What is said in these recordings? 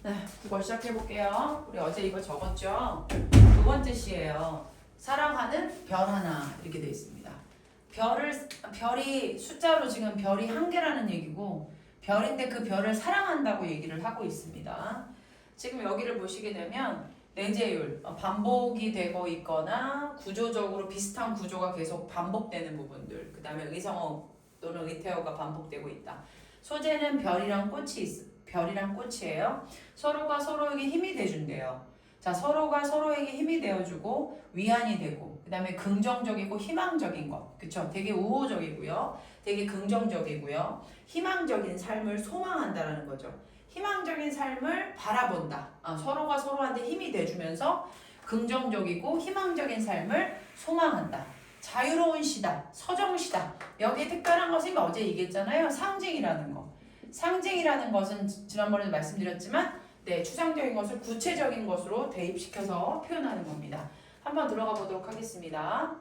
네, 국어 시작해 볼게요. 우리 어제 이거 적었죠? 두 번째 시예요. 사랑하는 별 하나 이렇게 돼 있습니다. 별이 숫자로 지금 별이 한 개라는 얘기고 별인데 그 별을 사랑한다고 얘기를 하고 있습니다. 지금 여기를 보시게 되면 내재율, 반복이 되고 있거나 구조적으로 비슷한 구조가 계속 반복되는 부분들, 그 다음에 의성어 또는 의태어가 반복되고 있다. 소재는 별이랑 꽃이에요. 서로가 서로에게 힘이 돼준대요. 자, 서로가 서로에게 힘이 되어주고 위안이 되고 그 다음에 긍정적이고 희망적인 것, 그쵸? 되게 우호적이고요. 되게 긍정적이고요. 희망적인 삶을 소망한다라는 거죠. 희망적인 삶을 바라본다. 서로가 서로한테 힘이 돼주면서 긍정적이고 희망적인 삶을 소망한다. 자유로운 시다, 서정시다. 여기에 특별한 것은 어제 얘기했잖아요. 상징이라는 거. 상징이라는 것은 지난번에도 말씀드렸지만 추상적인 것을 구체적인 것으로 대입시켜서 표현하는 겁니다. 한번 들어가 보도록 하겠습니다.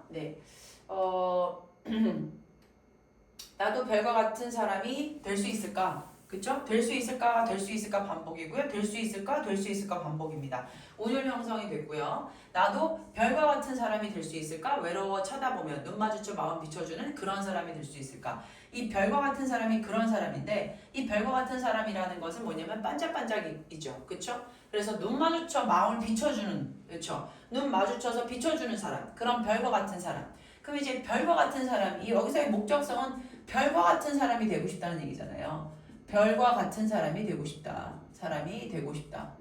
나도 별과 같은 사람이 될 수 있을까? 그쵸? 될 수 있을까? 될 수 있을까? 반복이고요. 될 수 있을까? 될 수 있을까? 반복입니다. 오늘 형성이 됐고요. 나도 별과 같은 사람이 될 수 있을까? 외로워 쳐다보면 눈 마주쳐 마음 비춰주는 그런 사람이 될 수 있을까? 이 별과 같은 사람이 그런 사람인데 이 별과 같은 사람이라는 것은 뭐냐면 반짝반짝이죠. 그쵸? 그래서 눈 마주쳐 마음을 비춰주는, 그쵸? 눈 마주쳐서 비춰주는 사람, 그런 별과 같은 사람. 그럼 이제 별과 같은 사람, 이 여기서의 목적성은 별과 같은 사람이 되고 싶다는 얘기잖아요. 별과 같은 사람이 되고 싶다. 사람이 되고 싶다.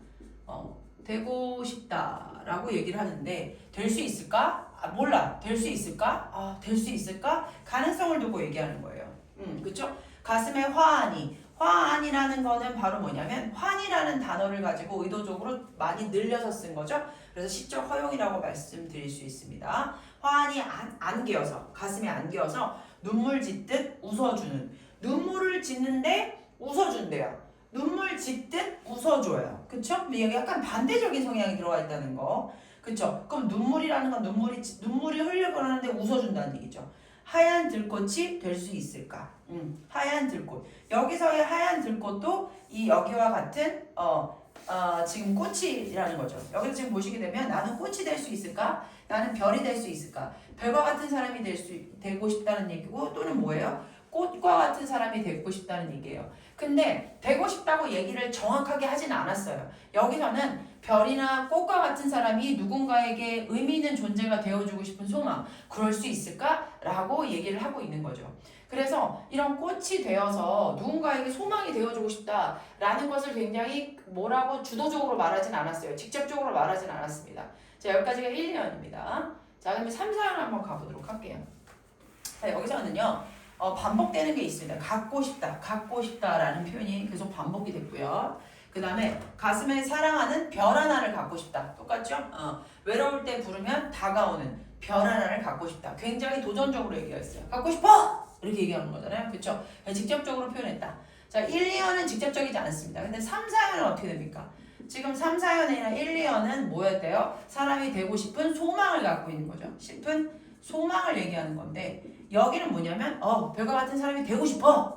되고 싶다라고 얘기를 하는데 될 수 있을까? 몰라. 될 수 있을까? 될 수 있을까? 가능성을 두고 얘기하는 거예요. 그쵸? 가슴에 화환이라는 거는 바로 뭐냐면 환이라는 단어를 가지고 의도적으로 많이 늘려서 쓴 거죠. 그래서 시적 허용이라고 말씀드릴 수 있습니다. 화환이 안겨서 가슴에 안겨서 눈물 짓듯 웃어주는, 눈물을 짓는데 웃어준대요. 눈물 짓듯 웃어줘요. 그쵸? 여기 약간 반대적인 성향이 들어가 있다는 거. 그쵸? 그럼 눈물이라는 건 눈물이 흘려고 하는데 웃어준다는 얘기죠. 하얀 들꽃이 될 수 있을까? 하얀 들꽃. 여기서의 하얀 들꽃도 이 여기와 같은 지금 꽃이라는 거죠. 여기서 지금 보시게 되면 나는 꽃이 될 수 있을까? 나는 별이 될 수 있을까? 별과 같은 사람이 되고 싶다는 얘기고 또는 뭐예요? 꽃과 같은 사람이 되고 싶다는 얘기예요. 근데 되고 싶다고 얘기를 정확하게 하진 않았어요. 여기서는 별이나 꽃과 같은 사람이 누군가에게 의미 있는 존재가 되어주고 싶은 소망, 그럴 수 있을까? 라고 얘기를 하고 있는 거죠. 그래서 이런 꽃이 되어서 누군가에게 소망이 되어주고 싶다라는 것을 굉장히 뭐라고 주도적으로 말하진 않았어요. 직접적으로 말하진 않았습니다. 자, 여기까지가 1, 2년입니다. 자, 그러면 3, 4년 한번 가보도록 할게요. 자, 여기서는요. 반복되는 게 있습니다. 갖고 싶다라는 표현이 계속 반복이 됐고요. 그 다음에 가슴에 사랑하는 별 하나를 갖고 싶다. 똑같죠? 외로울 때 부르면 다가오는 별 하나를 갖고 싶다. 굉장히 도전적으로 얘기했어요. 갖고 싶어! 이렇게 얘기하는 거잖아요. 그렇죠? 직접적으로 표현했다. 자, 1, 2년은 직접적이지 않습니다. 근데 3, 4년은 어떻게 됩니까? 지금 3, 4년이나 1, 2년은 뭐였대요? 사람이 되고 싶은 소망을 갖고 있는 거죠. 싶은 소망을 얘기하는 건데 여기는 뭐냐면 별과 같은 사람이 되고 싶다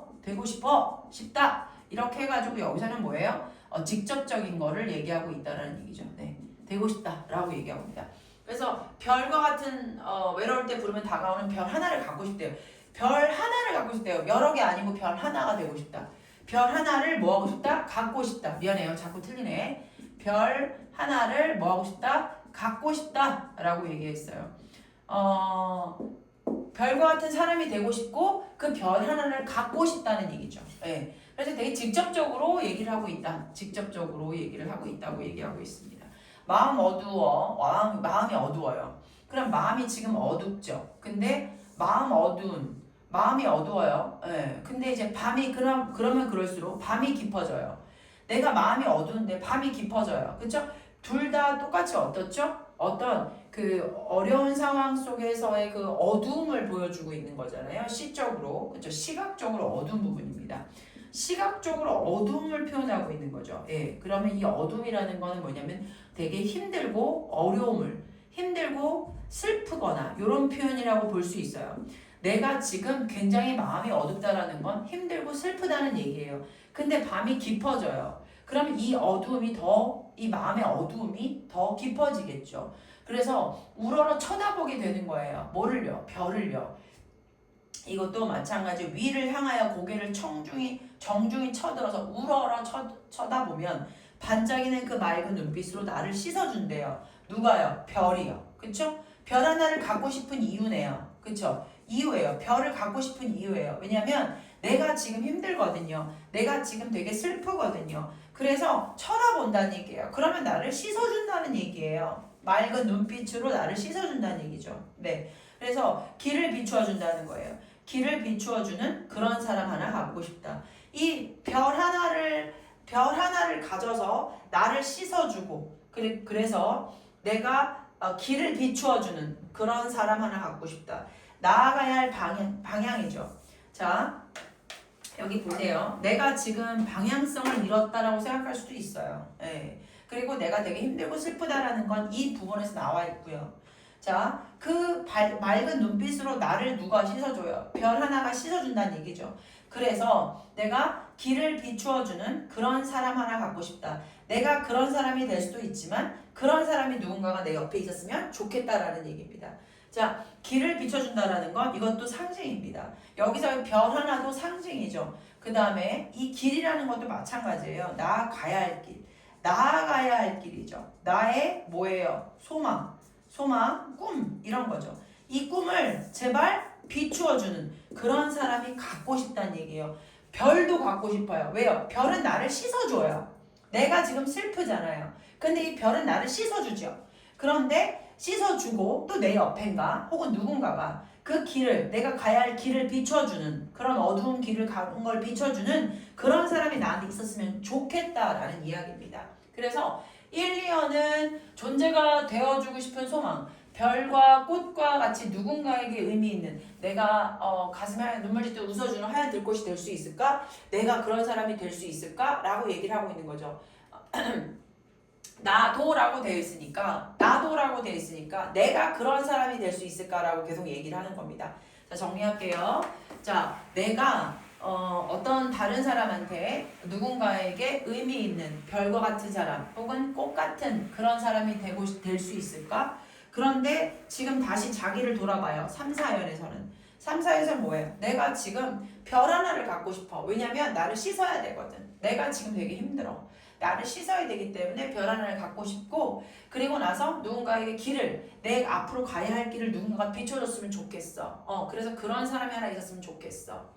이렇게 해가지고 여기서는 뭐예요? 직접적인 거를 얘기하고 있다라는 얘기죠. 네, 되고 싶다라고 얘기하고 있다. 그래서 별과 같은 외로울 때 부르면 다가오는 별 하나를 갖고 싶대요. 별 하나를 갖고 싶대요. 여러 개 아니고 별 하나가 되고 싶다. 별 하나를 뭐 하고 싶다? 갖고 싶다. 미안해요. 자꾸 틀리네. 별 하나를 뭐 하고 싶다? 갖고 싶다라고 얘기했어요. 별과 같은 사람이 되고 싶고 그 별 하나를 갖고 싶다는 얘기죠. 네. 그래서 되게 직접적으로 얘기를 하고 있다. 직접적으로 얘기를 하고 있다고 얘기하고 있습니다. 마음이 어두워요. 그럼 마음이 지금 어둡죠. 근데 마음이 어두워요. 네. 근데 이제 밤이 그러면 그럴수록 밤이 깊어져요. 내가 마음이 어두운데 밤이 깊어져요. 그렇죠? 둘 다 똑같이 어떻죠? 어떤 그 어려운 상황 속에서의 그 어두움을 보여주고 있는 거잖아요. 시적으로, 그렇죠? 시각적으로 어두운 부분입니다. 시각적으로 어두움을 표현하고 있는 거죠. 예, 그러면 이 어둠이라는 거는 뭐냐면 되게 힘들고 슬프거나 이런 표현이라고 볼 수 있어요. 내가 지금 굉장히 마음이 어둡다라는 건 힘들고 슬프다는 얘기예요. 근데 밤이 깊어져요. 그러면 이 마음의 어두움이 더 깊어지겠죠. 그래서 우러러 쳐다보게 되는 거예요. 뭐를요? 별을요. 이것도 마찬가지 위를 향하여 고개를 정중히 쳐들어서 우러러 쳐다보면 반짝이는 그 맑은 눈빛으로 나를 씻어준대요. 누가요? 별이요. 그쵸? 별 하나를 갖고 싶은 이유네요. 그쵸? 이유예요. 별을 갖고 싶은 이유예요. 왜냐면 내가 지금 힘들거든요. 내가 지금 되게 슬프거든요. 그래서 쳐다본다는 얘기예요. 그러면 나를 씻어준다는 얘기예요. 맑은 눈빛으로 나를 씻어준다는 얘기죠. 네. 그래서 길을 비추어준다는 거예요. 길을 비추어주는 그런 사람 하나 갖고 싶다. 이 별 하나를 가져서 나를 씻어주고 그래서 내가 길을 비추어주는 그런 사람 하나 갖고 싶다. 나아가야 할 방향이죠. 자, 여기 보세요. 내가 지금 방향성을 잃었다라고 생각할 수도 있어요. 예. 그리고 내가 되게 힘들고 슬프다라는 건 이 부분에서 나와 있고요. 자, 그 맑은 눈빛으로 나를 누가 씻어줘요? 별 하나가 씻어준다는 얘기죠. 그래서 내가 길을 비추어주는 그런 사람 하나 갖고 싶다. 내가 그런 사람이 될 수도 있지만 그런 사람이 누군가가 내 옆에 있었으면 좋겠다라는 얘기입니다. 자, 길을 비춰준다라는 건 이것도 상징입니다. 여기서 별 하나도 상징이죠. 그 다음에 이 길이라는 것도 마찬가지예요. 나아가야 할 길. 나아가야 할 길이죠. 나의 뭐예요? 소망, 꿈 이런 거죠. 이 꿈을 제발 비추어주는 그런 사람이 갖고 싶다는 얘기예요. 별도 갖고 싶어요. 왜요? 별은 나를 씻어줘요. 내가 지금 슬프잖아요. 근데 이 별은 나를 씻어주죠. 그런데 씻어주고 또 내 옆엔가 혹은 누군가가 그 길을 내가 가야 할 길을 비춰주는 그런 어두운 길을 가는 걸 비춰주는 그런 사람이 나한테 있었으면 좋겠다라는 이야기입니다. 그래서 1, 2어는 존재가 되어주고 싶은 소망, 별과 꽃과 같이 누군가에게 의미 있는 내가 가슴에 눈물 짓듯 웃어주는 하얀 들꽃이 될 수 있을까? 내가 그런 사람이 될 수 있을까? 라고 얘기를 하고 있는 거죠. 나도라고 되어 있으니까 내가 그런 사람이 될 수 있을까라고 계속 얘기를 하는 겁니다. 자, 정리할게요. 자, 내가 어떤 다른 사람한테 누군가에게 의미 있는 별과 같은 사람 혹은 꽃 같은 그런 사람이 될 수 있을까? 그런데 지금 다시 자기를 돌아봐요. 3, 4연에서는. 3, 4에서는 뭐예요? 내가 지금 별 하나를 갖고 싶어. 왜냐면 나를 씻어야 되거든. 내가 지금 되게 힘들어. 나를 씻어야 되기 때문에 별 하나를 갖고 싶고 그리고 나서 누군가에게 내 앞으로 가야 할 길을 누군가가 비춰줬으면 좋겠어. 그래서 그런 사람이 하나 있었으면 좋겠어.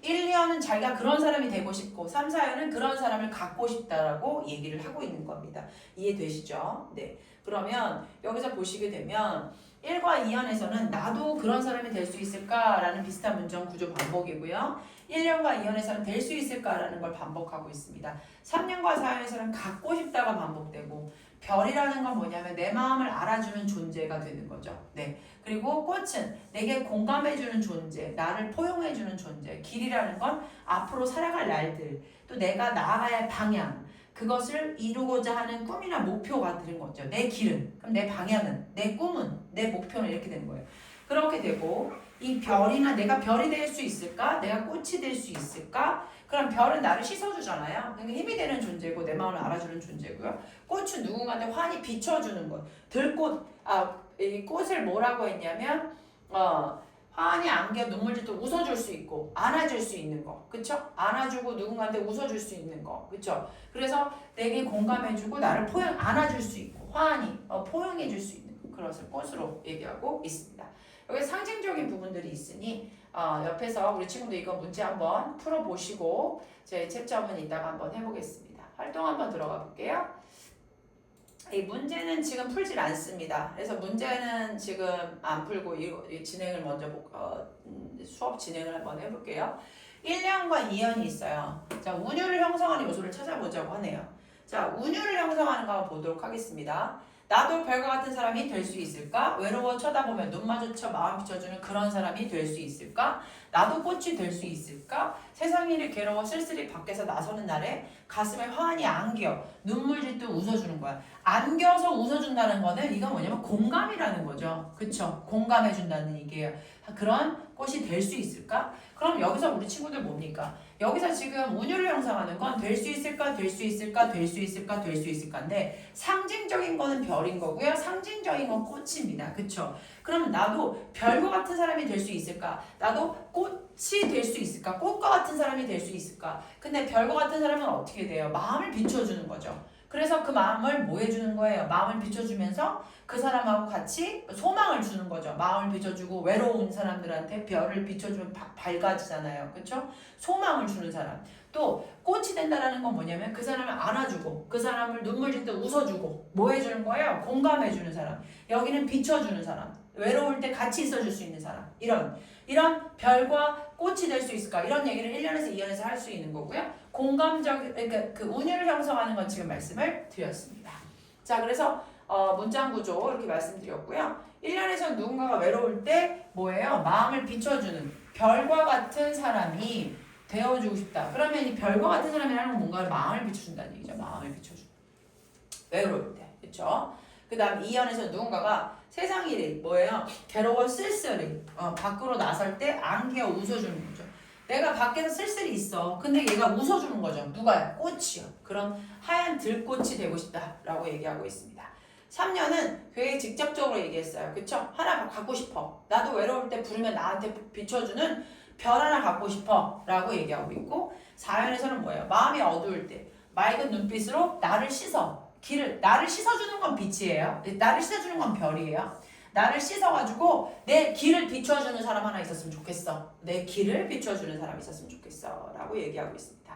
1, 2어는 자기가 그런 사람이 되고 싶고 3, 4어는 그런 사람을 갖고 싶다라고 얘기를 하고 있는 겁니다. 이해되시죠? 네. 그러면 여기서 보시게 되면 1과 2연에서는 나도 그런 사람이 될 수 있을까라는 비슷한 문장 구조 반복이고요. 1년과 2년에서는 될 수 있을까라는 걸 반복하고 있습니다. 3년과 4년에서는 갖고 싶다가 반복되고 별이라는 건 뭐냐면 내 마음을 알아주는 존재가 되는 거죠. 네. 그리고 꽃은 내게 공감해주는 존재, 나를 포용해주는 존재. 길이라는 건 앞으로 살아갈 날들, 또 내가 나아가야 할 방향, 그것을 이루고자 하는 꿈이나 목표가 되는 거죠. 내 길은, 그럼 내 방향은, 내 꿈은, 내 목표는 이렇게 되는 거예요. 그렇게 되고 이 별이나 내가 별이 될 수 있을까? 내가 꽃이 될 수 있을까? 그럼 별은 나를 씻어주잖아요. 그러니까 힘이 되는 존재고 내 마음을 알아주는 존재고요. 꽃은 누군가한테 환히 비춰주는 것. 이 꽃을 뭐라고 했냐면 환히 안겨 눈물 짓도 웃어줄 수 있고 안아줄 수 있는 거. 그쵸? 안아주고 누군가한테 웃어줄 수 있는 거. 그쵸? 그래서 내게 공감해주고 나를 안아줄 수 있고 환히 포용해줄 수 있는 거. 그것을 꽃으로 얘기하고 있습니다. 여기 상징적인 부분들이 있으니 옆에서 우리 친구들 이거 문제 한번 풀어보시고 제 채점은 이따가 한번 해보겠습니다. 활동 한번 들어가 볼게요. 이 문제는 지금 풀질 않습니다. 그래서 문제는 지금 안 풀고 이 진행을 먼저 수업 진행을 한번 해볼게요. 1년과 2년이 있어요. 자, 운율을 형성하는 요소를 찾아보자고 하네요. 자, 운율을 형성하는 거 한번 보도록 하겠습니다. 나도 별과 같은 사람이 될 수 있을까? 외로워 쳐다보면 눈 마주쳐 마음 비춰주는 그런 사람이 될 수 있을까? 나도 꽃이 될 수 있을까? 세상 일이 괴로워 쓸쓸히 밖에서 나서는 날에 가슴에 환히 안겨 눈물 짓듯 웃어주는 거야. 안겨서 웃어준다는 거는 이건 뭐냐면 공감이라는 거죠. 그쵸? 공감해준다는 얘기예요. 그런 꽃이 될 수 있을까? 그럼 여기서 우리 친구들 뭡니까? 여기서 지금 운율을 형성하는 건 될 수 있을까, 될 수 있을까, 될 수 있을까, 될 수 있을까인데 상징적인 거는 별인 거고요. 상징적인 건 꽃입니다. 그쵸? 그러면 나도 별과 같은 사람이 될 수 있을까? 나도 꽃이 될 수 있을까? 꽃과 같은 사람이 될 수 있을까? 근데 별과 같은 사람은 어떻게 돼요? 마음을 비춰주는 거죠. 그래서 그 마음을 뭐 해주는 거예요? 마음을 비춰주면서 그 사람하고 같이 소망을 주는 거죠. 마음을 비춰주고 외로운 사람들한테 별을 비춰주면 밝아지잖아요. 그쵸? 소망을 주는 사람. 또 꽃이 된다라는 건 뭐냐면 그 사람을 안아주고 그 사람을 눈물 질 때 웃어주고 뭐 해주는 거예요? 공감해주는 사람. 여기는 비춰주는 사람. 외로울 때 같이 있어줄 수 있는 사람. 이런 별과 꽃이 될 수 있을까? 이런 얘기를 1년에서 2년에서 할 수 있는 거고요. 공감적, 그러니까 그 운율을 형성하는 건 지금 말씀을 드렸습니다. 자, 그래서 문장 구조 이렇게 말씀드렸고요. 1년에서 누군가가 외로울 때 뭐예요? 마음을 비춰주는 별과 같은 사람이 되어주고 싶다. 그러면 이 별과 같은 사람이라는 건 뭔가 마음을 비춰준다는 얘기죠. 마음을 비춰주는. 외로울 때. 그쵸? 그 다음 2년에서 누군가가 세상 일이 뭐예요? 괴로워 쓸쓸히 밖으로 나설 때 안겨 웃어주는 거죠. 내가 밖에서 쓸쓸히 있어. 근데 얘가 웃어주는 거죠. 누가요? 꽃이요. 그런 하얀 들꽃이 되고 싶다라고 얘기하고 있습니다. 3년은 되게 직접적으로 얘기했어요. 그쵸? 하나 갖고 싶어. 나도 외로울 때 부르면 나한테 비춰주는 별 하나 갖고 싶어 라고 얘기하고 있고 4년에서는 뭐예요? 마음이 어두울 때 맑은 눈빛으로 나를 씻어. 나를 씻어주는 건 빛이에요. 나를 씻어주는 건 별이에요. 나를 씻어가지고 내 길을 비춰주는 사람 하나 있었으면 좋겠어. 내 길을 비춰주는 사람이 있었으면 좋겠어. 라고 얘기하고 있습니다.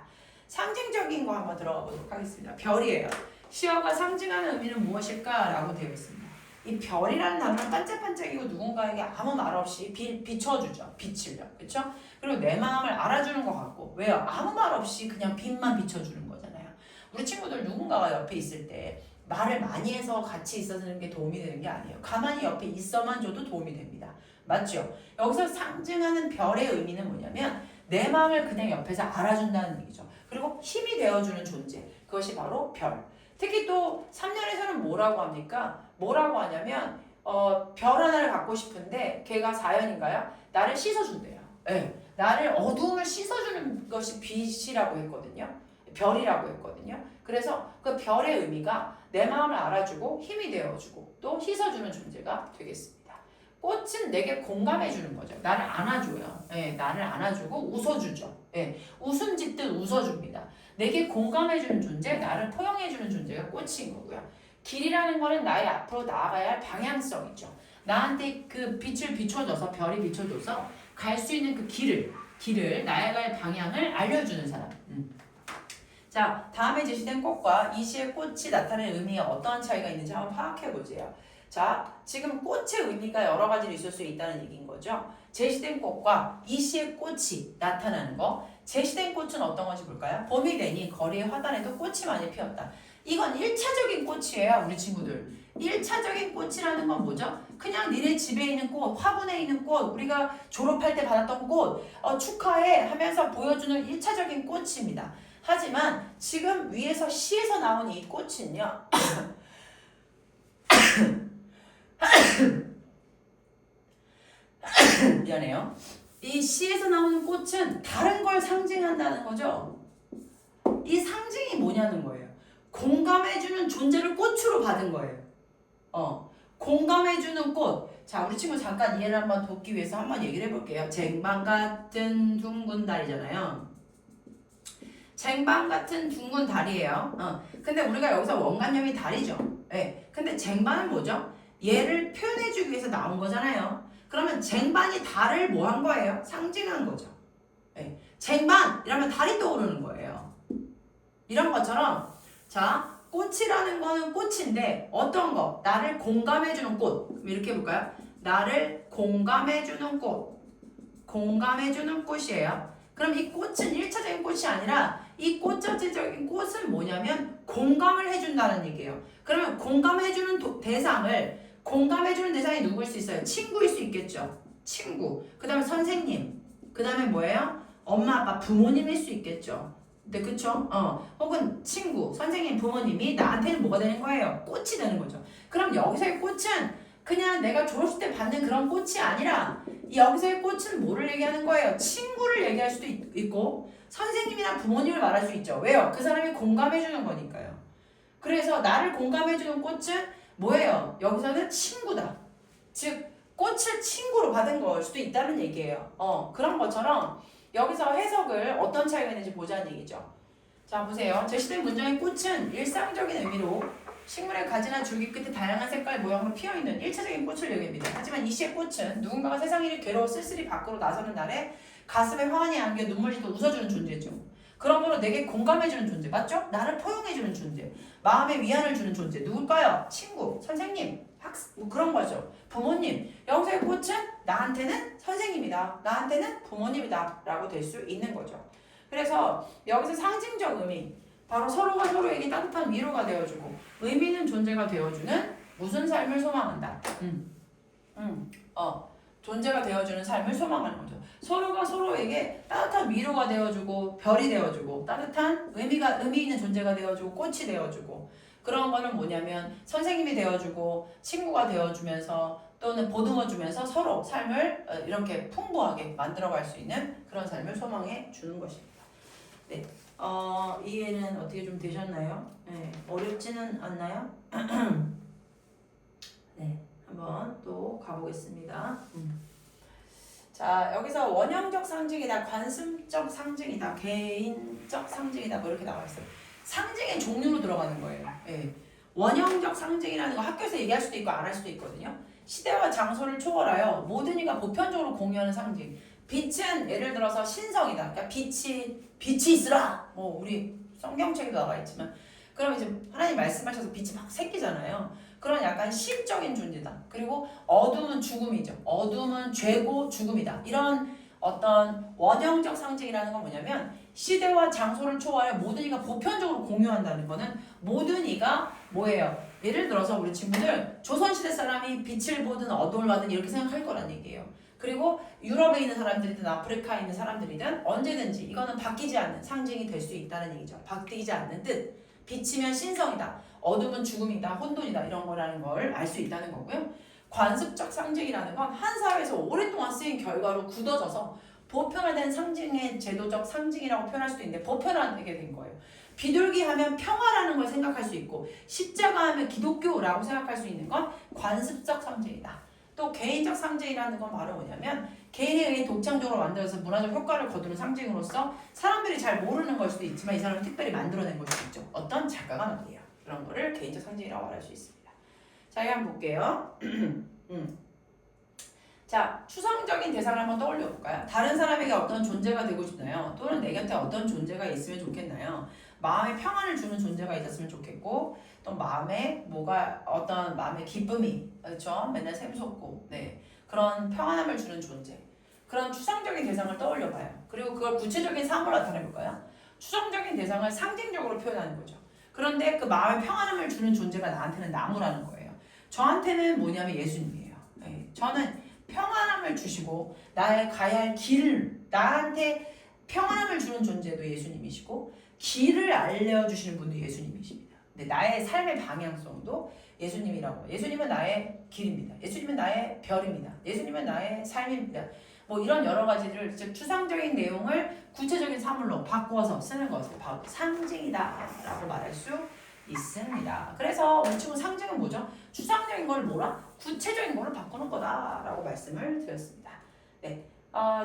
상징적인 거 한번 들어가 보도록 하겠습니다. 별이에요. 시어가 상징하는 의미는 무엇일까? 라고 되어 있습니다. 이 별이라는 단어는 반짝반짝이고 누군가에게 아무 말 없이 비춰주죠. 빛을요. 그쵸? 그리고 내 마음을 알아주는 것 같고 왜요? 아무 말 없이 그냥 빛만 비춰주는 거잖아요. 우리 친구들 누군가가 옆에 있을 때 말을 많이 해서 같이 있어주는 게 도움이 되는 게 아니에요. 가만히 옆에 있어만 줘도 도움이 됩니다. 맞죠? 여기서 상징하는 별의 의미는 뭐냐면 내 마음을 그냥 옆에서 알아준다는 얘기죠. 그리고 힘이 되어주는 존재. 그것이 바로 별. 특히 또 3년에서는 뭐라고 합니까? 뭐라고 하냐면 별 하나를 갖고 싶은데 걔가 4년인가요? 나를 씻어준대요. 네. 나를 어두움을 씻어주는 것이 빛이라고 했거든요. 별이라고 했거든요. 그래서 그 별의 의미가 내 마음을 알아주고 힘이 되어주고 또 씻어주는 존재가 되겠습니다. 꽃은 내게 공감해주는 거죠. 나를 안아줘요. 네, 나를 안아주고 웃어주죠. 네, 웃음 짓듯 웃어줍니다. 내게 공감해주는 존재, 나를 포용해주는 존재가 꽃인 거고요. 길이라는 거는 나의 앞으로 나아가야 할 방향성이죠. 나한테 그 빛을 비춰줘서 별이 비춰줘서 갈 수 있는 그 길을 나아갈 방향을 알려주는 사람. 자, 다음에 제시된 꽃과 이 시의 꽃이 나타내는 의미에 어떠한 차이가 있는지 한번 파악해보세요. 자, 지금 꽃의 의미가 여러 가지로 있을 수 있다는 얘기인 거죠. 제시된 꽃과 이 시의 꽃이 나타나는 거. 제시된 꽃은 어떤 건지 볼까요? 봄이 되니 거리의 화단에도 꽃이 많이 피었다. 이건 1차적인 꽃이에요, 우리 친구들. 1차적인 꽃이라는 건 뭐죠? 그냥 니네 집에 있는 꽃, 화분에 있는 꽃, 우리가 졸업할 때 받았던 꽃, 축하해 하면서 보여주는 1차적인 꽃입니다. 하지만 지금 위에서 시에서 나온 이 꽃은요. 미안해요. 이 시에서 나오는 꽃은 다른 걸 상징한다는 거죠. 이 상징이 뭐냐는 거예요. 공감해주는 존재를 꽃으로 받은 거예요. 공감해주는 꽃. 자, 우리 친구 잠깐 이해를 한번 돕기 위해서 한번 얘기를 해볼게요. 쟁반 같은 둥근 달이잖아요. 쟁반 같은 둥근 달이에요. 근데 우리가 여기서 원관념이 달이죠. 네. 근데 쟁반은 뭐죠? 얘를 표현해주기 위해서 나온 거잖아요. 그러면 쟁반이 달을 뭐 한 거예요? 상징한 거죠. 네. 쟁반! 이러면 달이 떠오르는 거예요. 이런 것처럼 자, 꽃이라는 거는 꽃인데 어떤 거? 나를 공감해주는 꽃. 이렇게 해볼까요? 나를 공감해주는 꽃. 공감해주는 꽃이에요. 그럼 이 꽃은 1차적인 꽃이 아니라 이 꽃자체적인 꽃은 뭐냐면 공감을 해준다는 얘기예요. 그러면 공감해주는 공감해주는 대상이 누구일 수 있어요? 친구일 수 있겠죠. 친구. 그 다음에 선생님. 그 다음에 뭐예요? 엄마, 아빠, 부모님일 수 있겠죠. 네, 그쵸? 혹은 친구, 선생님, 부모님이 나한테는 뭐가 되는 거예요? 꽃이 되는 거죠. 그럼 여기서의 꽃은 그냥 내가 졸업식 때 받는 그런 꽃이 아니라 여기서의 꽃은 뭐를 얘기하는 거예요? 친구를 얘기할 수도 있고 선생님이나 부모님을 말할 수 있죠. 왜요? 그 사람이 공감해주는 거니까요. 그래서 나를 공감해주는 꽃은 뭐예요? 여기서는 친구다. 즉 꽃을 친구로 받은 걸 수도 있다는 얘기예요. 그런 것처럼 여기서 해석을 어떤 차이가 있는지 보자는 얘기죠. 자 보세요. 제시된 문장의 꽃은 일상적인 의미로 식물의 가지나 줄기 끝에 다양한 색깔 모양으로 피어있는 1차적인 꽃을 얘기합니다. 하지만 이 시의 꽃은 누군가가 세상 일이 괴로워 쓸쓸히 밖으로 나서는 날에 가슴에 화환이 안겨 눈물이 또 웃어주는 존재죠. 그러므로 내게 공감해주는 존재 맞죠? 나를 포용해주는 존재, 마음에 위안을 주는 존재 누굴까요? 친구, 선생님, 학습 뭐 그런 거죠. 부모님. 여기서의 꽃은 나한테는 선생님이다, 나한테는 부모님이다 라고 될 수 있는 거죠. 그래서 여기서 상징적 의미, 바로 서로가 서로에게 따뜻한 위로가 되어주고 의미 있는 존재가 되어주는 무슨 삶을 소망한다. 존재가 되어주는 삶을 소망하는 거죠. 서로가 서로에게 따뜻한 위로가 되어주고 별이 되어주고 따뜻한 의미 있는 존재가 되어주고 꽃이 되어주고 그런 거는 뭐냐면 선생님이 되어주고 친구가 되어주면서 또는 보듬어주면서 서로 삶을 이렇게 풍부하게 만들어갈 수 있는 그런 삶을 소망해 주는 것입니다. 네, 이해는 어떻게 좀 되셨나요? 네, 어렵지는 않나요? 네, 한번 또 가보겠습니다. 자, 여기서 원형적 상징이다, 관습적 상징이다, 개인적 상징이다 뭐 이렇게 나와 있어요. 상징의 종류로 들어가는 거예요. 네. 원형적 상징이라는 거 학교에서 얘기할 수도 있고 안 할 수도 있거든요. 시대와 장소를 초월하여 모든 이가 보편적으로 공유하는 상징. 빛은 예를 들어서 신성이다. 그러니까 빛이 있으라. 뭐 우리 성경책에도 나와 있지만, 그럼 이제 하나님 말씀하셔서 빛이 막 새기잖아요. 그런 약간 시적인 존재다. 그리고 어둠은 죽음이죠. 어둠은 죄고 죽음이다. 이런 어떤 원형적 상징이라는 건 뭐냐면 시대와 장소를 초월해 모든 이가 보편적으로 공유한다는 거는 모든 이가 뭐예요? 예를 들어서 우리 친구들 조선시대 사람이 빛을 보든 어둠을 받든 이렇게 생각할 거란 얘기예요. 그리고 유럽에 있는 사람들이든 아프리카에 있는 사람들이든 언제든지 이거는 바뀌지 않는 상징이 될 수 있다는 얘기죠. 바뀌지 않는 뜻. 빛이면 신성이다. 어둠은 죽음이다. 혼돈이다. 이런 거라는 걸 알 수 있다는 거고요. 관습적 상징이라는 건 한 사회에서 오랫동안 쓰인 결과로 굳어져서 보편화된 상징의 제도적 상징이라고 표현할 수도 있는데 보편화되게 된 거예요. 비둘기 하면 평화라는 걸 생각할 수 있고 십자가 하면 기독교라고 생각할 수 있는 건 관습적 상징이다. 또 개인적 상징이라는 건 바로 뭐냐면 개인에 의해 독창적으로 만들어서 문화적 효과를 거두는 상징으로서 사람들이 잘 모르는 걸 수도 있지만 이 사람은 특별히 만들어낸 걸 수도 있죠. 어떤 작가가 말이에요. 그런 거를 개인적 상징이라고 말할 수 있습니다. 자, 이거 한번 볼게요. 자, 추상적인 대상을 한번 떠올려 볼까요? 다른 사람에게 어떤 존재가 되고 싶나요? 또는 내 곁에 어떤 존재가 있으면 좋겠나요? 마음에 평안을 주는 존재가 있었으면 좋겠고, 또 마음에 어떤 마음의 기쁨이, 그렇죠? 맨날 샘솟고, 네, 그런 평안함을 주는 존재. 그런 추상적인 대상을 떠올려 봐요. 그리고 그걸 구체적인 삶으로 나타내 볼까요? 추상적인 대상을 상징적으로 표현하는 거죠. 그런데 그 마음의 평안함을 주는 존재가 나한테는 나무라는 거예요. 저한테는 뭐냐면 예수님이에요. 네, 저는 평안함을 주시고 나의 가야 할 길을 나한테 평안함을 주는 존재도 예수님이시고 길을 알려주시는 분도 예수님이십니다. 근데 나의 삶의 방향성도 예수님이라고. 예수님은 나의 길입니다. 예수님은 나의 별입니다. 예수님은 나의 삶입니다. 뭐 이런 여러 가지를 즉 추상적인 내용을 구체적인 사물로 바꾸어서 쓰는 것을 바로 상징이다라고 말할 수 있습니다. 그래서 우리 친구 상징은 뭐죠? 추상적인 걸 뭐라? 구체적인 거를 바꾸는 거다라고 말씀을 드렸습니다. 네,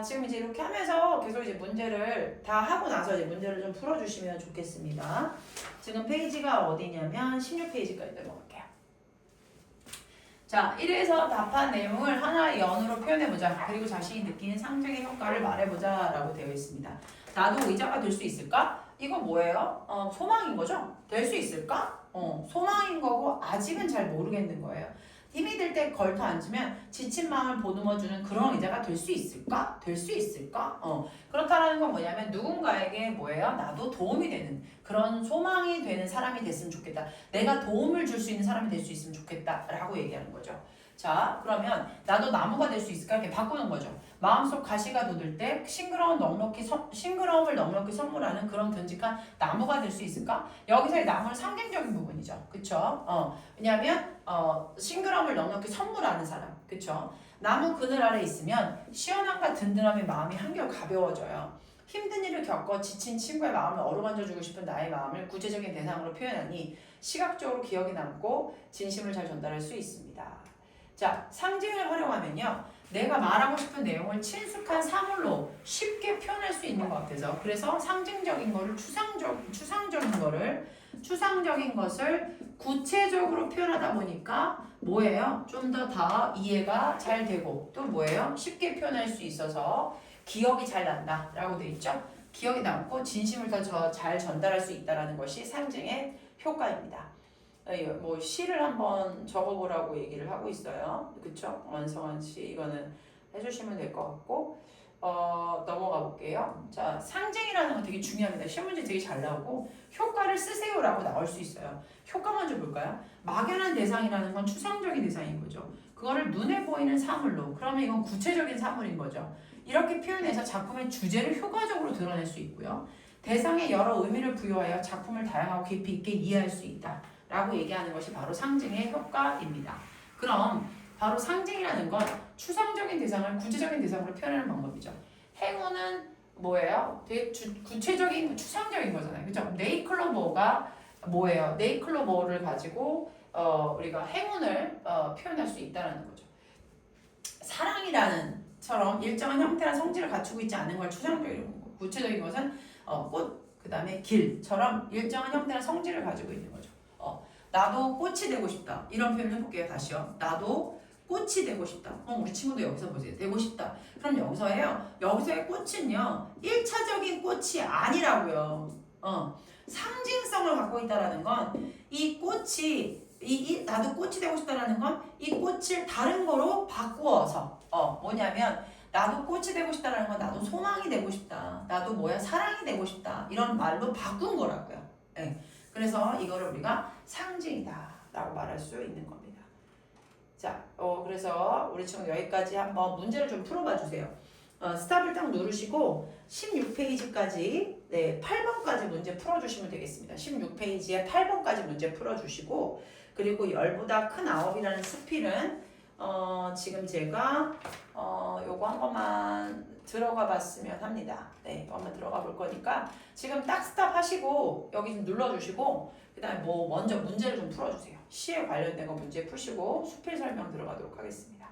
지금 이제 이렇게 하면서 계속 이제 문제를 다 하고 나서 이제 문제를 좀 풀어주시면 좋겠습니다. 지금 페이지가 어디냐면 16페이지까지 넘어갈게요. 자, 1에서 답한 내용을 하나의 연으로 표현해보자. 그리고 자신이 느끼는 상징의 효과를 말해보자 라고 되어 있습니다. 나도 의자가 될 수 있을까? 이거 뭐예요? 소망인 거죠? 될 수 있을까? 소망인 거고 아직은 잘 모르겠는 거예요. 힘이 들 때 걸터 앉으면 지친 마음을 보듬어주는 그런 의자가 될 수 있을까? 될 수 있을까? 그렇다라는 건 뭐냐면 누군가에게 뭐예요? 나도 도움이 되는 그런 소망이 되는 사람이 됐으면 좋겠다. 내가 도움을 줄 수 있는 사람이 될 수 있으면 좋겠다 라고 얘기하는 거죠. 자, 그러면 나도 나무가 될 수 있을까? 이렇게 바꾸는 거죠. 마음속 가시가 돋을 때 싱그러움을 넉넉히 선물하는 그런 듬직한 나무가 될 수 있을까? 여기서의 나무는 상징적인 부분이죠. 그쵸? 왜냐하면 싱그러움을 넉넉히 선물하는 사람. 그쵸? 나무 그늘 아래 있으면 시원함과 든든함의 마음이 한결 가벼워져요. 힘든 일을 겪어 지친 친구의 마음을 어루만져주고 싶은 나의 마음을 구체적인 대상으로 표현하니 시각적으로 기억에 남고 진심을 잘 전달할 수 있습니다. 자, 상징을 활용하면요. 내가 말하고 싶은 내용을 친숙한 사물로 쉽게 표현할 수 있는 것 같아서 그래서 상징적인 거를 추상적인 것을 구체적으로 표현하다 보니까 뭐예요? 좀 더 이해가 잘 되고 또 뭐예요? 쉽게 표현할 수 있어서 기억이 잘 난다 라고 돼 있죠. 기억이 남고 진심을 더 잘 전달할 수 있다는 것이 상징의 효과입니다. 뭐 시를 한번 적어보라고 얘기를 하고 있어요. 그쵸? 완성한 시 이거는 해주시면 될 것 같고 넘어가 볼게요. 자, 상징이라는 건 되게 중요합니다. 시험 문제 되게 잘 나오고 효과를 쓰세요라고 나올 수 있어요. 효과 먼저 볼까요? 막연한 대상이라는 건 추상적인 대상인 거죠. 그거를 눈에 보이는 사물로 그러면 이건 구체적인 사물인 거죠. 이렇게 표현해서 작품의 주제를 효과적으로 드러낼 수 있고요. 대상에 여러 의미를 부여하여 작품을 다양하고 깊이 있게 이해할 수 있다 라고 얘기하는 것이 바로 상징의 효과입니다. 그럼 바로 상징이라는 건 추상적인 대상을 구체적인 대상으로 표현하는 방법이죠. 행운은 뭐예요? 되게 구체적인 추상적인 거잖아요. 그죠? 네이클로버가 뭐예요? 네이클로버를 가지고 우리가 행운을 표현할 수 있다는 거죠. 사랑이라는 처럼 일정한 형태나 성질을 갖추고 있지 않은 걸 추상적인 거고 구체적인 것은 꽃, 그 다음에 길처럼 일정한 형태나 성질을 가지고 있는 거죠. 나도 꽃이 되고 싶다. 이런 표현 해볼게요. 다시요. 나도 꽃이 되고 싶다. 우리 친구도 여기서 보세요. 되고 싶다. 그럼 여기서예요. 여기서의 꽃은요. 1차적인 꽃이 아니라고요. 상징성을 갖고 있다라는 건 이 꽃이 나도 꽃이 되고 싶다라는 건 이 꽃을 다른 거로 바꾸어서 뭐냐면 나도 꽃이 되고 싶다라는 건 나도 소망이 되고 싶다. 나도 사랑이 되고 싶다. 이런 말로 바꾼 거라고요. 네. 그래서 이거를 우리가 상징이다 라고 말할 수 있는 겁니다. 자, 그래서 우리 친구 여기까지 한번 문제를 좀 풀어봐 주세요. 스탑을 딱 누르시고 16페이지까지 8번까지 문제 풀어주시면 되겠습니다. 16페이지에 8번까지 문제 풀어주시고 그리고 10보다 큰 9이라는 스필은 지금 제가 요거 한 번만 들어가 봤으면 합니다. 네, 한번 들어가 볼 거니까 지금 딱 스탑 하시고 여기 좀 눌러주시고 그 다음에 먼저 문제를 좀 풀어주세요. 시에 관련된 거 문제 푸시고 수필 설명 들어가도록 하겠습니다.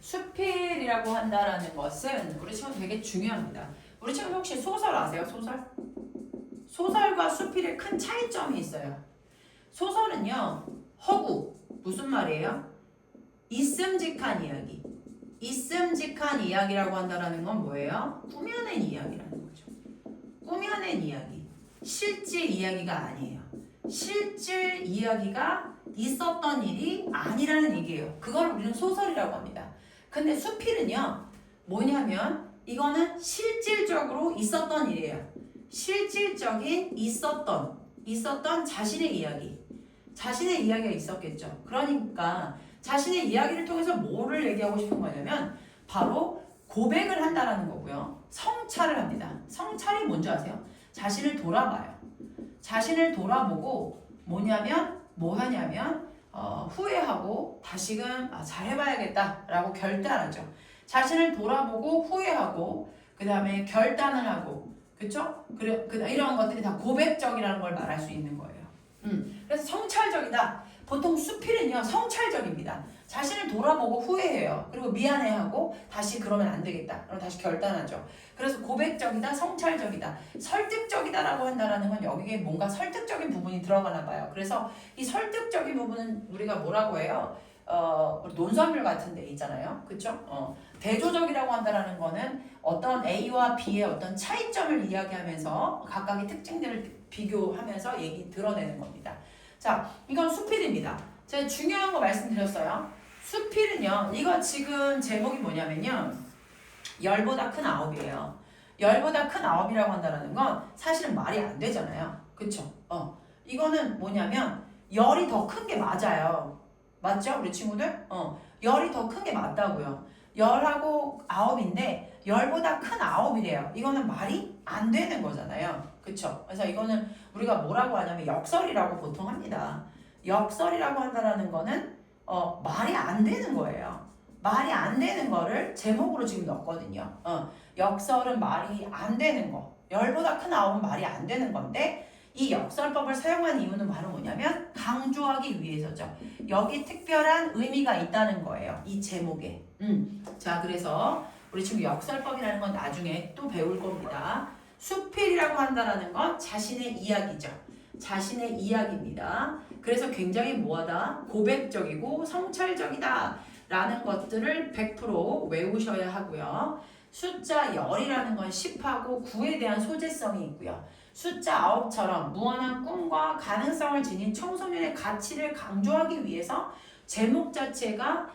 수필이라고 한다라는 것은 우리 친구 되게 중요합니다. 우리 친구 혹시 소설 아세요? 소설? 소설과 수필의 큰 차이점이 있어요. 소설은요, 허구. 무슨 말이에요? 있음직한 이야기. 있음직한 이야기라고 한다라는 건 뭐예요? 꾸며낸 이야기라는 거죠. 꾸며낸 이야기. 실질 이야기가 아니에요. 실질 이야기가 있었던 일이 아니라는 얘기예요. 그걸 우리는 소설이라고 합니다. 근데 수필은요, 뭐냐면 이거는 실질적으로 있었던 일이에요. 실질적인 있었던 자신의 이야기. 자신의 이야기가 있었겠죠. 그러니까 자신의 이야기를 통해서 뭐를 얘기하고 싶은 거냐면 바로 고백을 한다라는 거고요. 성찰을 합니다. 성찰이 뭔지 아세요? 자신을 돌아봐요. 자신을 돌아보고 뭐 하냐면 후회하고 다시금 잘해봐야겠다라고 결단하죠. 자신을 돌아보고 후회하고 그 다음에 결단을 하고 그쵸? 이런 것들이 다 고백적이라는 걸 말할 수 있는 거예요. 그래서 성찰적이다. 보통 수필은요 성찰적입니다. 자신을 돌아보고 후회해요. 그리고 미안해하고 다시 그러면 안 되겠다. 그럼 다시 결단하죠. 그래서 고백적이다, 성찰적이다, 설득적이다라고 한다라는 건 여기에 뭔가 설득적인 부분이 들어가나 봐요. 그래서 이 설득적인 부분은 우리가 뭐라고 해요? 논설물 같은 데 있잖아요. 그쵸? 대조적이라고 한다라는 거는 어떤 A와 B의 어떤 차이점을 이야기하면서 각각의 특징들을 비교하면서 드러내는 겁니다. 자, 이건 수필입니다. 제가 중요한 거 말씀드렸어요. 수필은요, 이거 지금 제목이 뭐냐면요. 10보다 큰 9이에요. 열보다 큰 아홉이라고 한다는 건 사실은 말이 안 되잖아요. 그쵸? 이거는 뭐냐면 열이 더 큰 게 맞아요. 맞죠? 우리 친구들? 열이 더 큰 게 맞다고요. 열하고 아홉인데 열보다 큰 아홉이래요. 이거는 말이 안 되는 거잖아요. 그쵸? 그래서 이거는 우리가 뭐라고 하냐면 역설이라고 보통 합니다. 역설이라고 한다는 거는 말이 안 되는 거예요. 말이 안 되는 거를 제목으로 지금 넣었거든요. 역설은 말이 안 되는 거. 열보다 큰 아홉은 말이 안 되는 건데 이 역설법을 사용한 이유는 바로 뭐냐면 강조하기 위해서죠. 여기 특별한 의미가 있다는 거예요. 이 제목에. 자, 그래서 우리 친구 역설법이라는 건 나중에 또 배울 겁니다. 수필이라고 한다는 건 자신의 이야기죠. 자신의 이야기입니다. 그래서 굉장히 뭐하다? 고백적이고 성찰적이다 라는 것들을 100% 외우셔야 하고요. 숫자 10이라는 건 10하고 9에 대한 소재성이 있고요. 숫자 9처럼 무한한 꿈과 가능성을 지닌 청소년의 가치를 강조하기 위해서 제목 자체가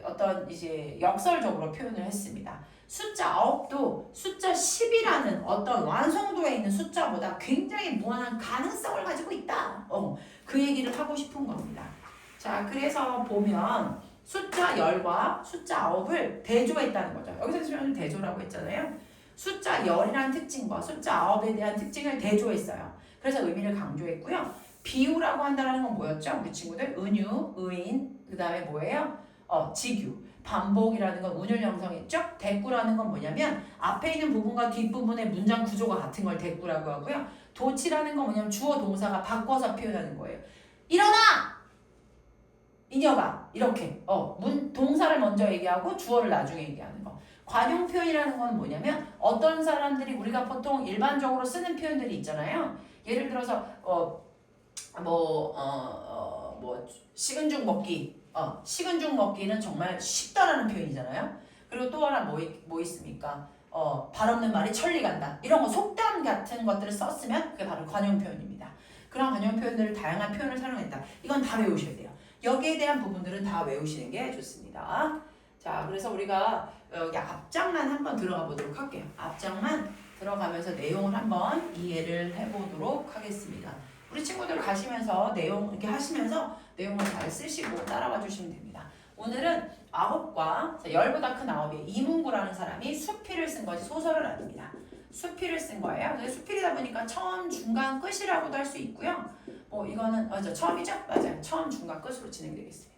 어떤 이제 역설적으로 표현을 했습니다. 숫자 9도 숫자 10이라는 어떤 완성도에 있는 숫자보다 굉장히 무한한 가능성을 가지고 있다. 그 얘기를 하고 싶은 겁니다. 자, 그래서 보면 숫자 10과 숫자 9을 대조했다는 거죠. 여기서 지금 대조라고 했잖아요. 숫자 10이라는 특징과 숫자 9에 대한 특징을 대조했어요. 그래서 의미를 강조했고요. 비유라고 한다는 건 뭐였죠? 우리 친구들 은유, 의인, 그 다음에 뭐예요? 직유. 반복이라는 건 운율 형성했죠? 대꾸라는 건 뭐냐면 앞에 있는 부분과 뒷부분의 문장 구조가 같은 걸 대꾸라고 하고요. 도치라는 건 뭐냐면 주어 동사가 바꿔서 표현하는 거예요. 일어나! 이녀가 이렇게 동사를 먼저 얘기하고 주어를 나중에 얘기하는 거. 관용 표현이라는 건 뭐냐면 어떤 사람들이 우리가 보통 일반적으로 쓰는 표현들이 있잖아요. 예를 들어서 식은 죽 먹기. 식은 죽 먹기는 정말 쉽다라는 표현이잖아요. 그리고 또 하나 뭐 있습니까? 발 없는 말이 천리 간다. 이런 거 속담 같은 것들을 썼으면 그게 바로 관용 표현입니다. 그런 관용 표현들을 다양한 표현을 사용했다. 이건 다 외우셔야 돼요. 여기에 대한 부분들은 다 외우시는 게 좋습니다. 자, 그래서 우리가 여기 앞장만 한번 들어가 보도록 할게요. 앞장만 들어가면서 내용을 한번 이해를 해보도록 하겠습니다. 우리 친구들 가시면서 내용 이렇게 하시면서 내용을 잘 쓰시고 따라와 주시면 됩니다. 오늘은 9과 10보다 큰 9의 이문구라는 사람이 수필을 쓴 거지 소설은 아닙니다. 수필을 쓴 거예요. 그래서 수필이다 보니까 처음, 중간, 끝이라고도 할 수 있고요. 이거는 처음이죠? 맞아요. 처음, 중간, 끝으로 진행되겠습니다.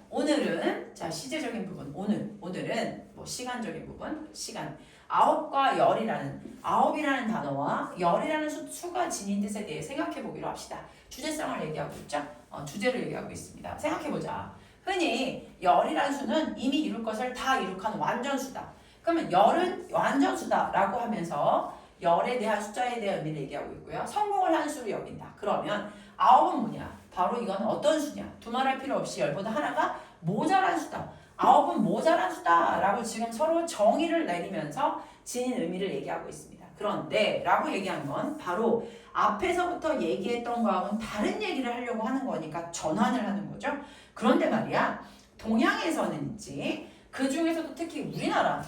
오늘은 자 시제적인 부분 오늘은 시간적인 부분 시간 9과 10이라는 단어와 10이라는 수가 지닌 뜻에 대해 생각해 보기로 합시다. 주제성을 얘기하고 있죠? 주제를 얘기하고 있습니다. 생각해 보자. 흔히 10이라는 수는 이미 이룰 것을 다 이룩한 완전수다. 그러면 10은 완전수다라고 하면서 10에 대한 숫자에 대한 의미를 얘기하고 있고요. 성공을 한 수로 여긴다. 그러면 9은 뭐냐? 바로 이건 어떤 수냐? 두말할 필요 없이 10보다 하나가 모자란 수다. 9은 모자란 수다 라고 지금 서로 정의를 내리면서 지닌 의미를 얘기하고 있습니다. 그런데 라고 얘기한 건 바로 앞에서부터 얘기했던 거하고는 다른 얘기를 하려고 하는 거니까 전환을 하는 거죠. 그런데 말이야 동양에서는 있지 그 중에서도 특히 우리나라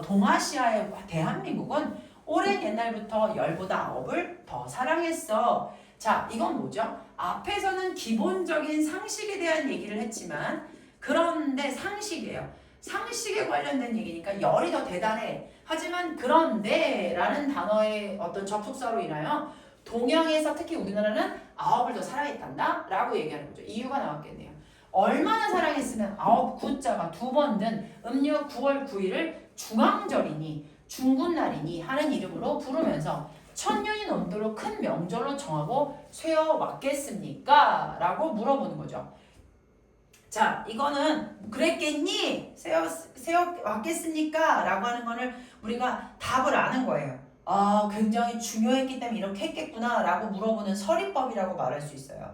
동아시아의 대한민국은 오랜 옛날부터 10보다 9을 더 사랑했어. 자, 이건 뭐죠? 앞에서는 기본적인 상식에 대한 얘기를 했지만 그런데 상식이에요. 상식에 관련된 얘기니까 10이 더 대단해. 하지만 그런데 라는 단어의 어떤 접속사로 인하여 동양에서 특히 우리나라는 9을 더 사랑했단다 라고 얘기하는 거죠. 이유가 나왔겠네요. 얼마나 사랑했으면 9, 9자가 두 번 든 음력 9월 9일을 중앙절이니 중군날이니 하는 이름으로 부르면서 1000년이 넘도록 큰 명절로 정하고 세워왔겠습니까? 라고 물어보는 거죠. 자, 이거는 그랬겠니? 세워왔겠습니까? 라고 하는 거를 우리가 답을 아는 거예요. 굉장히 중요했기 때문에 이렇게 했겠구나 라고 물어보는 서리법이라고 말할 수 있어요.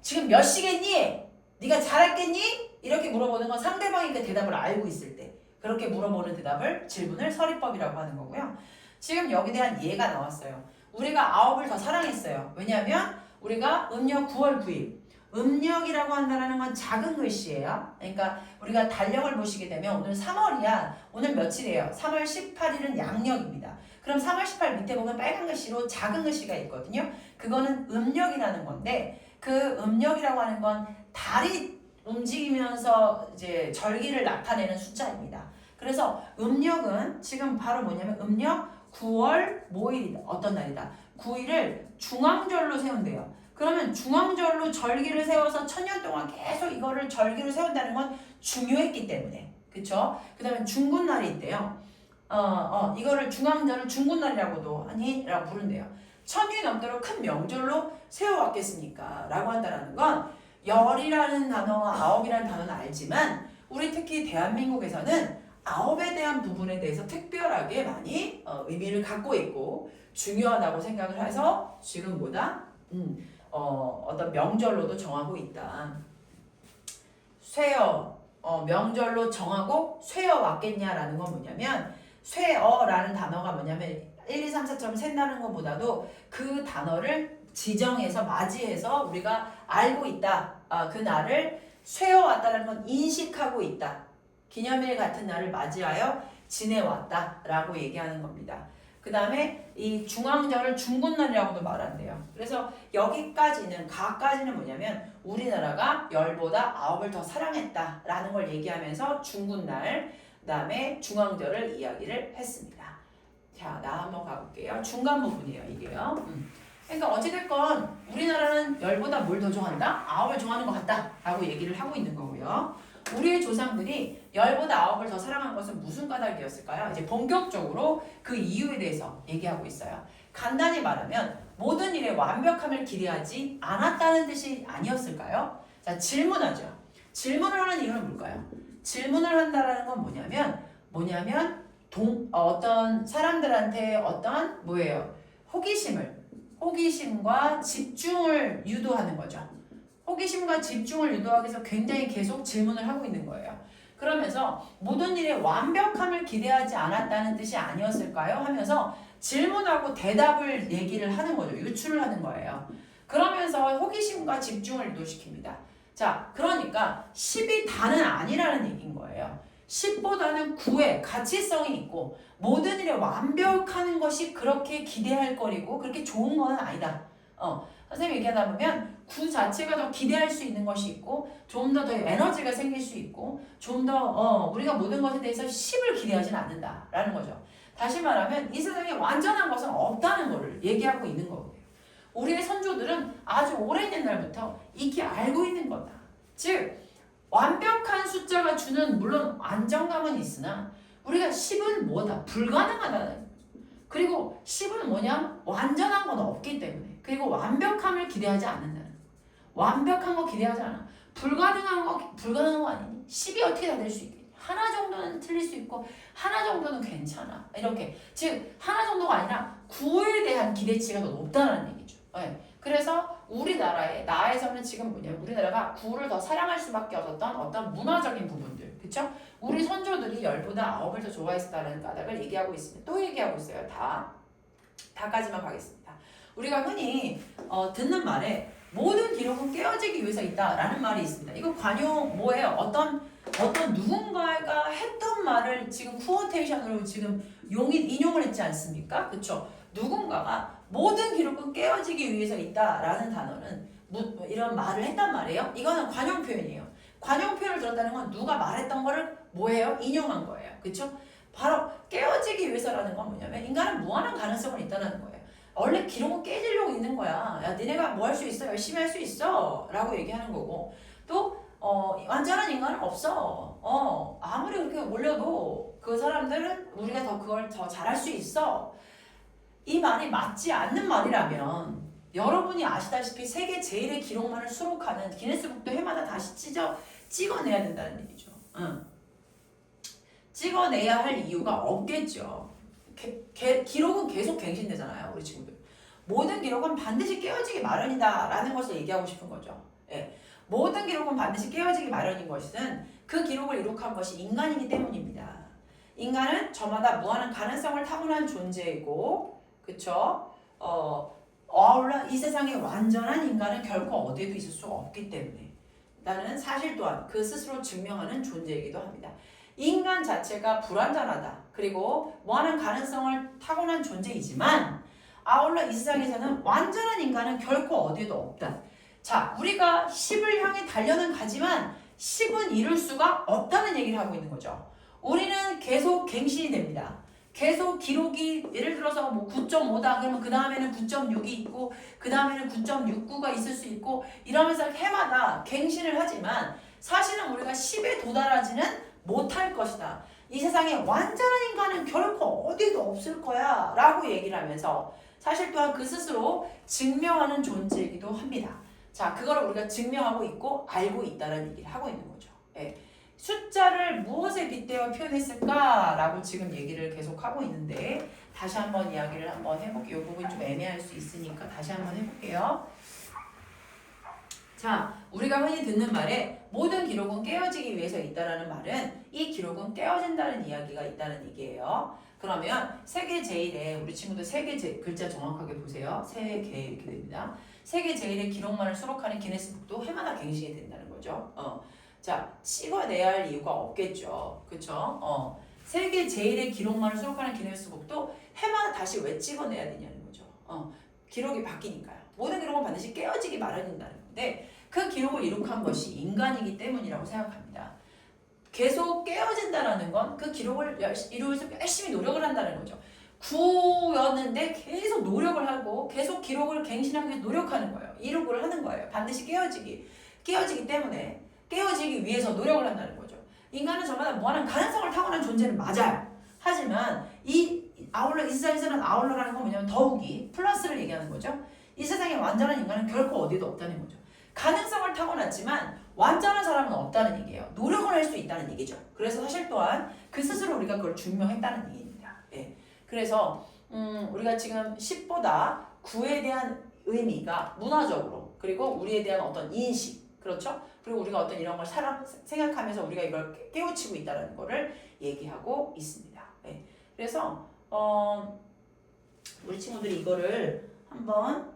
지금 몇 시겠니? 네가 잘했겠니? 이렇게 물어보는 건 상대방이 그 대답을 알고 있을 때 그렇게 물어보는 질문을 서리법이라고 하는 거고요. 지금 여기에 대한 예가 나왔어요. 우리가 9을 더 사랑했어요. 왜냐하면 우리가 음력 9월 9일 음력이라고 한다는 건 작은 글씨예요. 그러니까 우리가 달력을 보시게 되면 오늘 3월이야. 오늘 며칠이에요? 3월 18일은 양력입니다. 그럼 3월 18일 밑에 보면 빨간 글씨로 작은 글씨가 있거든요. 그거는 음력이라는 건데 그 음력이라고 하는 건 달이 움직이면서 이제 절기를 나타내는 숫자입니다. 그래서 음력은 지금 바로 뭐냐면 음력 9월 뭐일이다. 어떤 날이다. 9일을 중앙절로 세운대요. 그러면 중앙절로 절기를 세워서 1000년 동안 계속 이거를 절기로 세운다는 건 중요했기 때문에. 그쵸? 그 다음에 중군날이 있대요. 이거를 중앙절을 중군날이라고도 라고 부른대요. 1000년이 넘도록 큰 명절로 세워왔겠습니까? 라고 한다는 건 열이라는 단어와 아홉이라는 단어는 알지만 우리 특히 대한민국에서는 아홉에 대한 부분에 대해서 특별하게 많이 의미를 갖고 있고 중요하다고 생각을 해서 지금보다 어떤 명절로도 정하고 있다. 명절로 정하고 쇠어 왔겠냐라는 건 뭐냐면 쇠어라는 단어가 뭐냐면 1, 2, 3, 4점 센다는 것보다도 그 단어를 지정해서 맞이해서 우리가 알고 있다. 그 날을 쇠어 왔다는 건 인식하고 있다. 기념일 같은 날을 맞이하여 지내왔다라고 얘기하는 겁니다. 그 다음에 이 중앙절을 중군날이라고도 말한대요. 그래서 여기까지는 가까지는 뭐냐면 우리나라가 열보다 아홉을 더 사랑했다라는 걸 얘기하면서 중군날 그 다음에 중앙절을 이야기를 했습니다. 자, 나 한번 가볼게요. 중간 부분이에요, 이게요. 그러니까 어찌됐건 우리나라는 열보다 뭘 더 좋아한다? 아홉을 좋아하는 것 같다 라고 얘기를 하고 있는 거고요. 우리의 조상들이 열보다 아홉을 더 사랑한 것은 무슨 까닭이었을까요? 이제 본격적으로 그 이유에 대해서 얘기하고 있어요. 간단히 말하면 모든 일에 완벽함을 기대하지 않았다는 뜻이 아니었을까요? 자, 질문하죠. 질문을 하는 이유는 뭘까요? 질문을 한다는 건 뭐냐면 어떤 사람들한테 어떤 호기심과 집중을 유도하는 거죠. 호기심과 집중을 유도하기 위해서 굉장히 계속 질문을 하고 있는 거예요. 그러면서 모든 일에 완벽함을 기대하지 않았다는 뜻이 아니었을까요? 하면서 질문하고 대답을 얘기를 하는 거죠. 유추를 하는 거예요. 그러면서 호기심과 집중을 유도시킵니다. 자, 그러니까 10이 다는 아니라는 얘기인 거예요. 10보다는 9의 가치성이 있고 모든 일에 완벽하는 것이 그렇게 기대할 거리고 그렇게 좋은 건 아니다. 선생님이 얘기하다 보면 9 자체가 더 기대할 수 있는 것이 있고 좀 더 에너지가 생길 수 있고 좀 더 우리가 모든 것에 대해서 10을 기대하지는 않는다라는 거죠. 다시 말하면 이 세상에 완전한 것은 없다는 것을 얘기하고 있는 거고요. 우리의 선조들은 아주 오랜 옛날부터 익히 알고 있는 거다. 즉 완벽한 숫자가 주는 물론 안정감은 있으나 우리가 10은 뭐다? 불가능하다는. 그리고 10은 뭐냐? 완전한 건 없기 때문에. 그리고 완벽함을 기대하지 않는다는. 완벽한 거 기대하지 않아. 불가능한 거 아니니? 10이 어떻게 다 될 수 있겠니? 하나 정도는 틀릴 수 있고 하나 정도는 괜찮아. 이렇게. 즉 하나 정도가 아니라 9에 대한 기대치가 더 높다는 얘기죠. 네. 그래서 우리나라에 나에서는 지금 우리나라가 9를 더 사랑할 수밖에 없었던 어떤 문화적인 부분들. 그쵸? 우리 선조들이 10보다 9을 더 좋아했었다는 까닭을 얘기하고 있습니다. 또 얘기하고 있어요. 다까지만 가겠습니다. 우리가 흔히 듣는 말에 모든 기록은 깨어지기 위해서 있다라는 말이 있습니다. 이거 관용 뭐예요? 어떤 누군가가 했던 말을 지금 쿠어테이션으로 지금 인용을 했지 않습니까? 그쵸? 누군가가 모든 기록은 깨어지기 위해서 있다라는 단어는 이런 말을 했단 말이에요. 이거는 관용 표현이에요. 관용 표현을 들었다는 건 누가 말했던 거를 인용한 거예요. 그쵸? 바로 깨어지기 위해서라는 건 뭐냐면 인간은 무한한 가능성은 있다는 거예요. 원래 기록은 깨지려고 있는 거야. 야, 니네가 뭐 할 수 있어? 열심히 할 수 있어. 라고 얘기하는 거고. 또 완전한 인간은 없어. 아무리 그렇게 올려도 그 사람들은 우리가 그걸 더 잘할 수 있어. 이 말이 맞지 않는 말이라면 여러분이 아시다시피 세계 제일의 기록만을 수록하는 기네스북도 해마다 다시 찍어내야 된다는 얘기죠. 찍어내야 할 이유가 없겠죠. 기록은 계속 갱신되잖아요. 우리 친구들. 모든 기록은 반드시 깨어지기 마련이다라는 것을 얘기하고 싶은 거죠. 예. 모든 기록은 반드시 깨어지기 마련인 것은 그 기록을 이룩한 것이 인간이기 때문입니다. 인간은 저마다 무한한 가능성을 타고난 존재이고, 그쵸? 아울러 이 세상에 완전한 인간은 결코 어디에도 있을 수 없기 때문에 라는 사실 또한 그 스스로 증명하는 존재이기도 합니다. 인간 자체가 불완전하다. 그리고 무한한 가능성을 타고난 존재이지만 아울러 이 세상에서는 완전한 인간은 결코 어디에도 없다. 자, 우리가 10을 향해 달려는 가지만 10은 이룰 수가 없다는 얘기를 하고 있는 거죠. 우리는 계속 갱신이 됩니다. 계속 기록이 예를 들어서 뭐 9.5다 그러면 그 다음에는 9.6이 있고 그 다음에는 9.69가 있을 수 있고 이러면서 해마다 갱신을 하지만 사실은 우리가 10에 도달하지는 못할 것이다. 이 세상에 완전한 인간은 결코 어디도 없을 거야 라고 얘기를 하면서 사실 또한 그 스스로 증명하는 존재이기도 합니다. 자, 그거를 우리가 증명하고 있고 알고 있다는 얘기를 하고 있는 거죠. 예. 숫자를 무엇에 빗대어 표현했을까라고 지금 얘기를 계속 하고 있는데 다시 한번 이야기를 한번 해볼게요. 이 부분 좀 애매할 수 있으니까 다시 한번 해볼게요. 자, 우리가 흔히 듣는 말에 모든 기록은 깨어지기 위해서 있다라는 말은 이 기록은 깨어진다는 이야기가 있다는 얘기예요. 그러면 세계 제일에 우리 친구들 세계 글자 정확하게 보세요. 세계 이렇게 됩니다. 세계 제일의 기록만을 수록하는 기네스북도 해마다 갱신이 된다는 거죠. 자, 찍어내야 할 이유가 없겠죠. 그쵸? 세계 제일의 기록만을 수록하는 기네스북도 해마다 다시 왜 찍어내야 되냐는 거죠. 기록이 바뀌니까요. 모든 기록은 반드시 깨어지기 마련인다는 건데 그 기록을 이룩한 것이 인간이기 때문이라고 생각합니다. 계속 깨어진다는 건 그 기록을 이루기 위해서 열심히 노력을 한다는 거죠. 9였는데 계속 노력을 하고 계속 기록을 갱신하기 위해서 노력하는 거예요. 이룩을 하는 거예요. 반드시 깨어지기 때문에 깨어지기 위해서 노력을 한다는 거죠. 인간은 저마다 무한한 가능성을 타고난 존재는 맞아요. 하지만 이 아울러 이 세상에서는 아울러라는 건 뭐냐면 더욱이 플러스를 얘기하는 거죠. 이 세상에 완전한 인간은 결코 어디도 없다는 거죠. 가능성을 타고났지만 완전한 사람은 없다는 얘기예요. 노력을 할 수 있다는 얘기죠. 그래서 사실 또한 그 스스로 우리가 그걸 증명했다는 얘기입니다. 예. 그래서 우리가 지금 10보다 9에 대한 의미가 문화적으로 그리고 우리에 대한 어떤 인식 그렇죠? 그리고 우리가 어떤 이런 걸 생각하면서 우리가 이걸 깨우치고 있다는 거를 얘기하고 있습니다. 네. 그래서 우리 친구들이 이거를 한번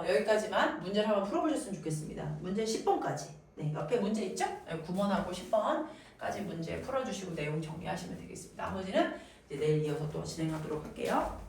여기까지만 문제를 한번 풀어보셨으면 좋겠습니다. 문제 10번까지. 네, 옆에 문제 있죠? 9번하고 10번까지 문제 풀어주시고 내용 정리하시면 되겠습니다. 나머지는 이제 내일 이어서 또 진행하도록 할게요.